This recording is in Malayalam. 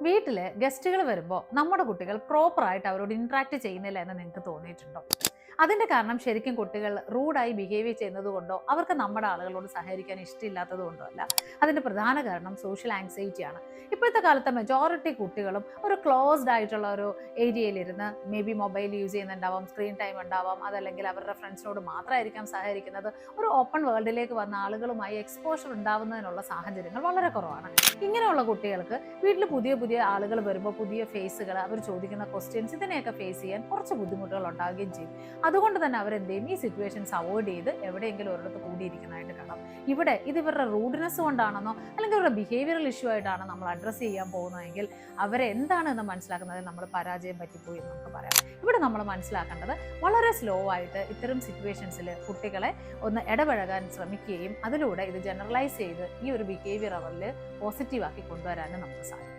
വീട്ടില് ഗസ്റ്റുകൾ വരുമ്പോൾ നമ്മുടെ കുട്ടികൾ പ്രോപ്പറായിട്ട് അവരോട് ഇന്ററാക്ട് ചെയ്യുന്നില്ല എന്ന് നിങ്ങൾക്ക് തോന്നിയിട്ടുണ്ടോ? അതിന്റെ കാരണം ശരിക്കും കുട്ടികൾ റൂഡായി ബിഹേവ് ചെയ്യുന്നത് കൊണ്ടോ അവർക്ക് നമ്മുടെ ആളുകളോട് സഹകരിക്കാൻ ഇഷ്ടമില്ലാത്തത് കൊണ്ടോ അല്ല. അതിന്റെ പ്രധാന കാരണം സോഷ്യൽ ആങ്സൈറ്റിയാണ്. ഇപ്പോഴത്തെ കാലത്തെ മെജോറിറ്റി കുട്ടികളും ഒരു ക്ലോസ്ഡ് ആയിട്ടുള്ള ഒരു ഏരിയയിലിരുന്ന് മേ ബി മൊബൈൽ യൂസ് ചെയ്യുന്നുണ്ടാവാം, സ്ക്രീൻ ടൈം ഉണ്ടാവാം, അതല്ലെങ്കിൽ അവരുടെ ഫ്രണ്ട്സിനോട് മാത്രമായിരിക്കാം സഹകരിക്കുന്നത്. ഒരു ഓപ്പൺ വേൾഡിലേക്ക് വന്ന ആളുകളുമായി എക്സ്പോഷർ ഉണ്ടാവുന്നതിനുള്ള സാഹചര്യങ്ങൾ വളരെ കുറവാണ്. ഇങ്ങനെയുള്ള കുട്ടികൾക്ക് വീട്ടിൽ പുതിയ പുതിയ ആളുകൾ വരുമ്പോൾ പുതിയ ഫേസുകൾ, അവർ ചോദിക്കുന്ന ക്വസ്റ്റ്യൻസ്, ഇതിനെയൊക്കെ ഫേസ് ചെയ്യാൻ കുറച്ച് ബുദ്ധിമുട്ടുകൾ ഉണ്ടാവുകയും ചെയ്യും. അതുകൊണ്ട് തന്നെ അവരെന്ത് ചെയ്യും? ഈ സിറ്റുവേഷൻസ് അവോയ്ഡ് ചെയ്ത് എവിടെയെങ്കിലും ഒരിടത്ത് കൂടിയിരിക്കുന്നതായിട്ട് കാണാം. ഇവിടെ ഇത് ഇവരുടെ റൂഡ്നെസ് കൊണ്ടാണെന്നോ അല്ലെങ്കിൽ ഇവരുടെ ബിഹേവിയറൽ ഇഷ്യൂ ആയിട്ടാണ് നമ്മൾ അഡ്രസ്സ് ചെയ്യാൻ പോകുന്നതെങ്കിൽ അവരെ എന്താണെന്ന് മനസ്സിലാക്കുന്നത് നമ്മൾ പരാജയം പറ്റിപ്പോയി എന്ന് നമുക്ക് പറയാം. ഇവിടെ നമ്മൾ മനസ്സിലാക്കേണ്ടത് വളരെ സ്ലോ ആയിട്ട് ഇത്തരം സിറ്റുവേഷൻസിൽ കുട്ടികളെ ഒന്ന് ഇടപഴകാൻ ശ്രമിക്കുകയും അതിലൂടെ ഇത് ജനറലൈസ് ചെയ്ത് ഈ ഒരു ബിഹേവിയർ അവരിൽ പോസിറ്റീവാക്കി കൊണ്ടുവരാനും നമുക്ക് സാധിക്കും.